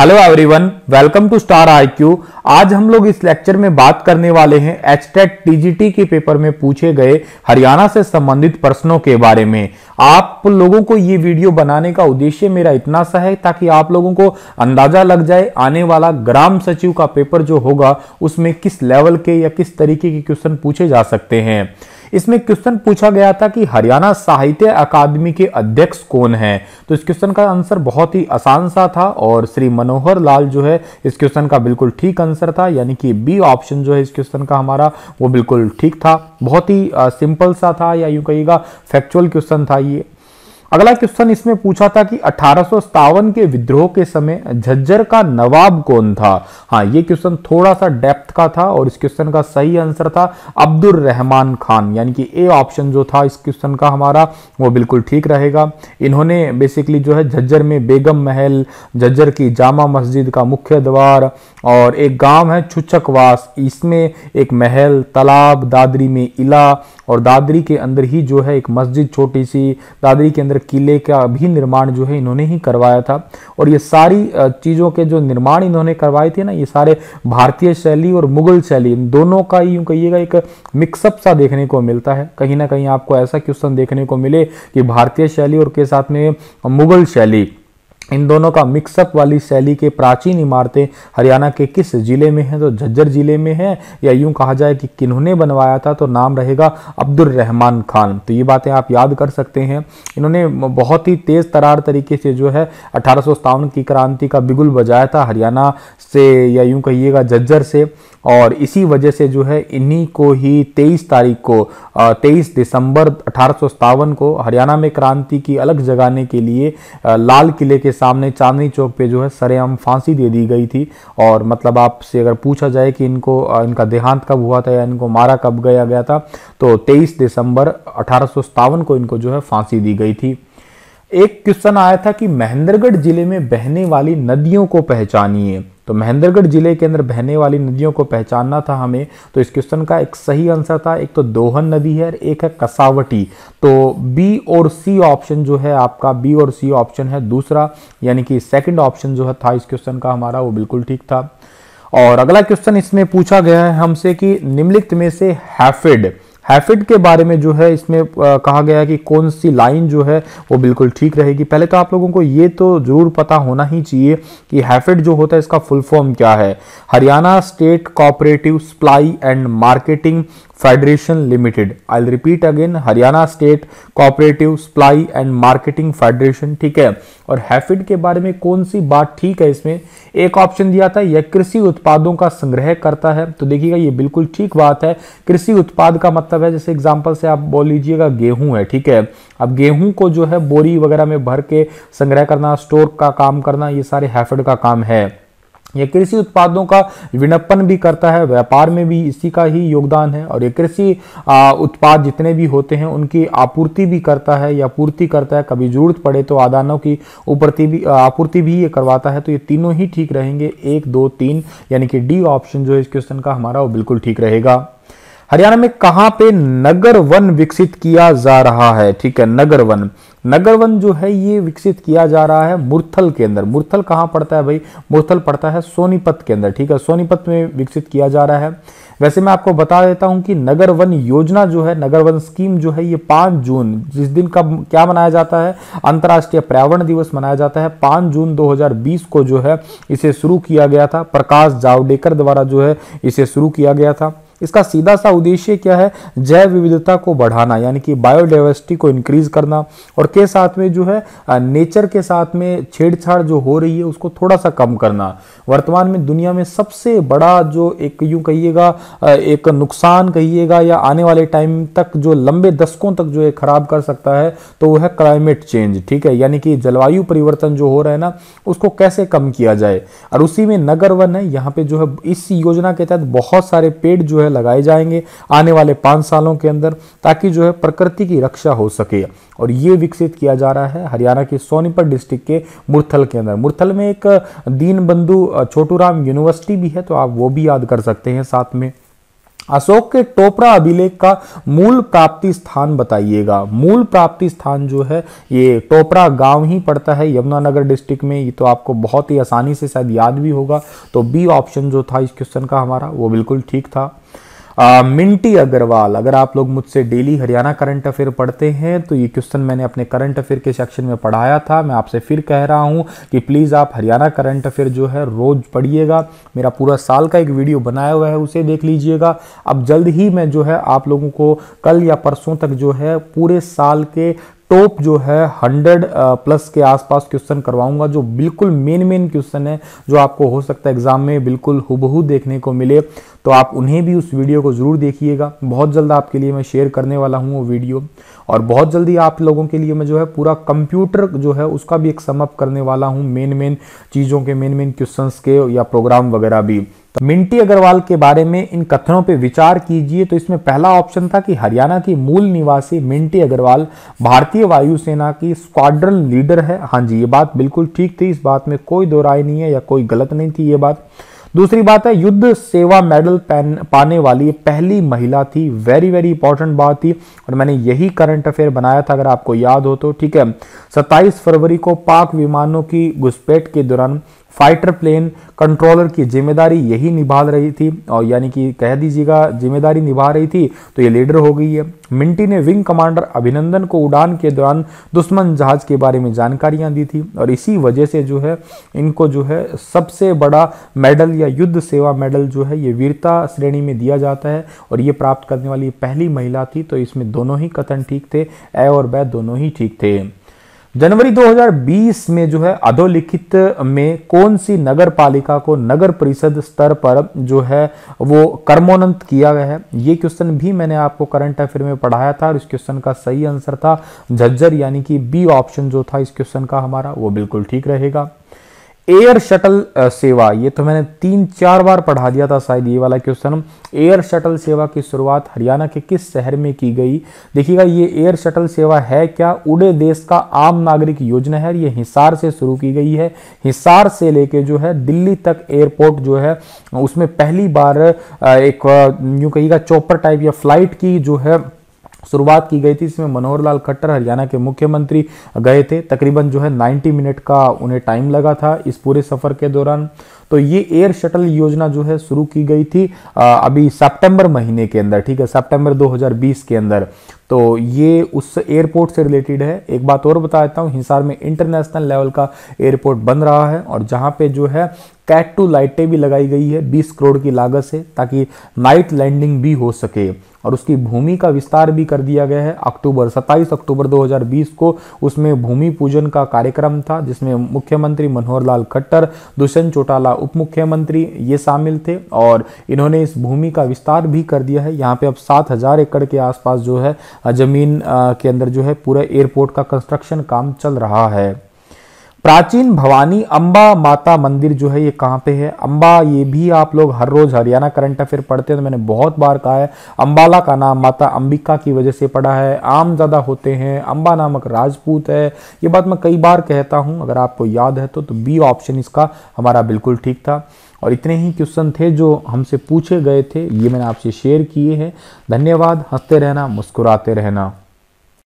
Hello everyone, welcome to Star IQ. आज हम लोग इस लेक्चर में बात करने वाले हैं एचटेट टीजीटी के पेपर में पूछे गए हरियाणा से संबंधित प्रश्नों के बारे में। आप लोगों को ये वीडियो बनाने का उद्देश्य मेरा इतना सा है ताकि आप लोगों को अंदाजा लग जाए आने वाला ग्राम सचिव का पेपर जो होगा उसमें किस लेवल के या किस तरीके के क्वेश्चन पूछे जा सकते हैं। इसमें क्वेश्चन पूछा गया था कि हरियाणा साहित्य अकादमी के अध्यक्ष कौन हैं। तो इस क्वेश्चन का आंसर बहुत ही आसान सा था और श्री मनोहर लाल जो है इस क्वेश्चन का बिल्कुल ठीक आंसर था, यानी कि बी ऑप्शन जो है इस क्वेश्चन का हमारा वो बिल्कुल ठीक था। बहुत ही सिंपल सा था या यूं कहिएगा फैक्चुअल क्वेश्चन था ये। अगला क्वेश्चन इसमें पूछा था कि 1857 के विद्रोह के समय झज्जर का नवाब कौन था। हाँ, ये क्वेश्चन थोड़ा सा डेप्थ का था और इस क्वेश्चन का सही आंसर था अब्दुर रहमान खान, यानी कि ए ऑप्शन जो था इस क्वेश्चन का हमारा वो बिल्कुल ठीक रहेगा। इन्होंने बेसिकली जो है झज्जर में बेगम महल, झज्जर की जामा मस्जिद का मुख्य द्वार और एक गांव है छुचकवास, इसमें एक महल, तालाब, दादरी में इला और दादरी के अंदर ही जो है एक मस्जिद छोटी सी, दादरी के अंदर किले का भी निर्माण जो है इन्होंने ही करवाया था। और ये सारी चीजों के जो निर्माण इन्होंने करवाए थे ना, ये सारे भारतीय शैली और मुगल शैली इन दोनों का यूं कहिएगा एक मिक्सअप सा देखने को मिलता है। कहीं ना कहीं आपको ऐसा क्वेश्चन देखने को मिले कि भारतीय शैली और के साथ में मुगल शैली, इन दोनों का मिक्सअप वाली शैली के प्राचीन इमारतें हरियाणा के किस जिले में हैं। तो झज्जर जिले में है, या यूं कहा जाए कि किन्होंने बनवाया था तो नाम रहेगा अब्दुर रहमान खान। तो ये बातें आप याद कर सकते हैं। इन्होंने बहुत ही तेज तरार तरीके से जो है 1857 की क्रांति का बिगुल बजाया था हरियाणा से या यूं कहिएगा झज्जर से, और इसी वजह से जो है इन्हीं को ही 23 दिसंबर 1857 को हरियाणा में क्रांति की अलग जगाने के लिए लाल किले के सामने चांदनी चौक पे जो है सरेआम फांसी दे दी गई थी। और मतलब आपसे अगर पूछा जाए कि इनका देहांत कब हुआ था या इनको मारा कब गया था, तो 23 दिसंबर 1857 को इनको जो है फांसी दी गई थी। एक क्वेश्चन आया था कि महेंद्रगढ़ जिले में बहने वाली नदियों को पहचानिए। तो महेंद्रगढ़ जिले के अंदर बहने वाली नदियों को पहचानना था हमें। तो इस क्वेश्चन का एक सही आंसर था, एक तो दोहन नदी है, एक है कसावटी। तो बी और सी ऑप्शन जो है आपका, बी और सी ऑप्शन है दूसरा, यानी कि सेकंड ऑप्शन जो है था इस क्वेश्चन का हमारा वो बिल्कुल ठीक था। और अगला क्वेश्चन इसमें पूछा गया है हमसे कि निम्नलिखित में से हैफिड के बारे में जो है इसमें कहा गया है कि कौन सी लाइन जो है वो बिल्कुल ठीक रहेगी। पहले तो आप लोगों को ये तो जरूर पता होना ही चाहिए कि हैफिड जो होता है इसका फुल फॉर्म क्या है। Haryana state cooperative supply and marketing federation limited. I will repeat again, Haryana state cooperative supply and marketing federation, ठीक है। और हैफिड के बारे में कौन सी बात ठीक है इसमें, एक ऑप्शन दिया था यह कृषि उत्पादों का संग्रह करता है। तो देखिएगा ये बिल्कुल ठीक बात है। कृषि उत्पाद का मतलब है, जैसे एग्जांपल से आप बोल लीजिएगा गेहूं है, ठीक है। अब गेहूं को जो है बोरी वगैरह में भर के संग्रह करना, स्टोर का काम करना, ये सारे हैफिड का काम है। यह कृषि उत्पादों का विपणन भी करता है, व्यापार में भी इसी का ही योगदान है। और ये कृषि उत्पाद जितने भी होते हैं उनकी आपूर्ति भी करता है या पूर्ति करता है, कभी जरूरत पड़े तो आदानों की आपूर्ति भी ये करवाता है। तो ये तीनों ही ठीक रहेंगे, 1, 2, 3, यानी कि डी ऑप्शन जो है इस क्वेश्चन का हमारा वो बिल्कुल ठीक रहेगा। हरियाणा में कहां पे नगर वन विकसित किया जा रहा है, ठीक है। नगर वन जो है ये विकसित किया जा रहा है मुरथल के अंदर। मुरथल कहां पड़ता है भाई, मुरथल पड़ता है सोनीपत के अंदर, ठीक है। सोनीपत में विकसित किया जा रहा है। वैसे मैं आपको बता देता हूं कि नगर वन योजना जो है, नगर वन स्कीम जो है, ये 5 जून, जिस दिन का क्या मनाया जाता है, अंतर्राष्ट्रीय पर्यावरण दिवस मनाया जाता है। 5 जून 2020 को जो है इसे शुरू किया गया था। प्रकाश जावड़ेकर द्वारा जो है इसे शुरू किया गया था। इसका सीधा सा उद्देश्य क्या है, जैव विविधता को बढ़ाना, यानी कि बायोडाइवर्सिटी को इंक्रीज करना, और के साथ में जो है नेचर के साथ में छेड़छाड़ जो हो रही है उसको थोड़ा सा कम करना। वर्तमान में दुनिया में सबसे बड़ा जो एक यूं कहिएगा एक नुकसान कहिएगा या आने वाले टाइम तक जो लंबे दशकों तक जो है खराब कर सकता है, तो वो है क्लाइमेट चेंज, ठीक है। यानी कि जलवायु परिवर्तन जो हो रहा है ना, उसको कैसे कम किया जाए। और उसी में नगर वन है, यहाँ पे जो है इस योजना के तहत बहुत सारे पेड़ जो है लगाए जाएंगे आने वाले 5 सालों के अंदर, ताकि जो है प्रकृति की रक्षा हो सके। और ये विकसित किया जा रहा है हरियाणा के सोनीपत डिस्ट्रिक्ट के मुरथल के अंदर। मुरथल में एक दीनबंधु छोटूराम यूनिवर्सिटी भी है, तो आप वो भी याद कर सकते हैं साथ में। अशोक के टोपरा अभिलेख का मूल प्राप्ति स्थान बताइएगा। मूल प्राप्ति स्थान जो है ये टोपरा गांव ही पड़ता है यमुनानगर डिस्ट्रिक्ट में। ये तो आपको बहुत ही आसानी से शायद याद भी होगा। तो बी ऑप्शन जो था इस क्वेश्चन का हमारा वो बिल्कुल ठीक था। मिंटी अग्रवाल, अगर आप लोग मुझसे डेली हरियाणा करंट अफेयर पढ़ते हैं तो ये क्वेश्चन मैंने अपने करंट अफेयर के सेक्शन में पढ़ाया था। मैं आपसे फिर कह रहा हूं कि प्लीज़ आप हरियाणा करंट अफेयर जो है रोज पढ़िएगा। मेरा पूरा साल का एक वीडियो बनाया हुआ है, उसे देख लीजिएगा। अब जल्द ही मैं जो है आप लोगों को कल या परसों तक जो है पूरे साल के टॉप जो है 100 प्लस के आसपास क्वेश्चन करवाऊंगा, जो बिल्कुल मेन क्वेश्चन है, जो आपको हो सकता है एग्जाम में बिल्कुल हुबहू देखने को मिले। तो आप उन्हें भी उस वीडियो को जरूर देखिएगा। बहुत जल्द आपके लिए मैं शेयर करने वाला हूं वो वीडियो, और बहुत जल्दी आप लोगों के लिए मैं जो है पूरा कंप्यूटर जो है उसका भी एक समअप करने वाला हूं, मेन चीज़ों के मेन क्वेश्चंस के या प्रोग्राम वगैरह भी। तो मिंटी अग्रवाल के बारे में इन कथनों पे विचार कीजिए। तो इसमें पहला ऑप्शन था कि हरियाणा की मूल निवासी मिंटी अग्रवाल भारतीय वायुसेना की स्क्वाड्रन लीडर है। हाँ जी, ये बात बिल्कुल ठीक थी, इस बात में कोई दो राय नहीं है या कोई गलत नहीं थी ये बात। दूसरी बात है युद्ध सेवा मेडल पाने वाली पहली महिला थी। वेरी इंपॉर्टेंट बात थी, और मैंने यही करंट अफेयर बनाया था अगर आपको याद हो तो। ठीक है, 27 फरवरी को पाक विमानों की घुसपैठ के दौरान फाइटर प्लेन कंट्रोलर की जिम्मेदारी यही निभा रही थी, और यानी कि कह दीजिएगा जिम्मेदारी निभा रही थी, तो ये लीडर हो गई है। मिंटी ने विंग कमांडर अभिनंदन को उड़ान के दौरान दुश्मन जहाज के बारे में जानकारियां दी थी, और इसी वजह से जो है इनको जो है सबसे बड़ा मेडल या युद्ध सेवा मेडल जो है ये वीरता श्रेणी में दिया जाता है, और ये प्राप्त करने वाली पहली महिला थी। तो इसमें दोनों ही कथन ठीक थे, ए और बै दोनों ही ठीक थे। जनवरी 2020 में जो है अधोलिखित में कौन सी नगर पालिका को नगर परिषद स्तर पर जो है वो कर्मोन्नत किया गया है। ये क्वेश्चन भी मैंने आपको करंट अफेयर में पढ़ाया था, और इस क्वेश्चन का सही आंसर था झज्जर, यानी कि बी ऑप्शन जो था इस क्वेश्चन का हमारा वो बिल्कुल ठीक रहेगा। एयर शटल सेवा, ये तो मैंने 3-4 बार पढ़ा दिया था शायद ये वाला क्वेश्चन। एयर शटल सेवा की शुरुआत हरियाणा के किस शहर में की गई। देखिएगा ये एयर शटल सेवा है क्या, उड़े देश का आम नागरिक योजना है। ये हिसार से शुरू की गई है। हिसार से लेके जो है दिल्ली तक एयरपोर्ट जो है उसमें पहली बार एक यूं कहिएगा चॉपर टाइप या फ्लाइट की जो है शुरुआत की गई थी। इसमें मनोहर लाल खट्टर हरियाणा के मुख्यमंत्री गए थे। तकरीबन जो है 90 मिनट का उन्हें टाइम लगा था इस पूरे सफर के दौरान। तो ये एयर शटल योजना जो है शुरू की गई थी अभी सितंबर महीने के अंदर। ठीक है, सितंबर 2020 के अंदर। तो ये उस एयरपोर्ट से रिलेटेड है। एक बात और बता देता हूँ, हिसार में इंटरनेशनल लेवल का एयरपोर्ट बन रहा है, और जहाँ पे जो है कैट 2 लाइटें भी लगाई गई है 20 करोड़ की लागत से, ताकि नाइट लैंडिंग भी हो सके। और उसकी भूमि का विस्तार भी कर दिया गया है। 27 अक्टूबर 2020 को उसमें भूमि पूजन का कार्यक्रम था, जिसमें मुख्यमंत्री मनोहर लाल खट्टर, दुष्यंत चौटाला उप मुख्यमंत्री ये शामिल थे, और इन्होंने इस भूमि का विस्तार भी कर दिया है। यहाँ पे अब 7000 एकड़ के आसपास जो है जमीन के अंदर जो है पूरा एयरपोर्ट का कंस्ट्रक्शन काम चल रहा है। प्राचीन भवानी अंबा माता मंदिर जो है ये कहाँ पे है। अंबा, ये भी आप लोग हर रोज हरियाणा करंट अफेयर पढ़ते हैं, तो मैंने बहुत बार कहा है अंबाला का नाम माता अंबिका की वजह से पड़ा है। आम ज्यादा होते हैं, अंबा नामक राजपूत है, ये बात मैं कई बार कहता हूं, अगर आपको याद है तो बी ऑप्शन इसका हमारा बिल्कुल ठीक था। और इतने ही क्वेश्चन थे जो हमसे पूछे गए थे, ये मैंने आपसे शेयर किए हैं। धन्यवाद। हंसते रहना, मुस्कुराते रहना।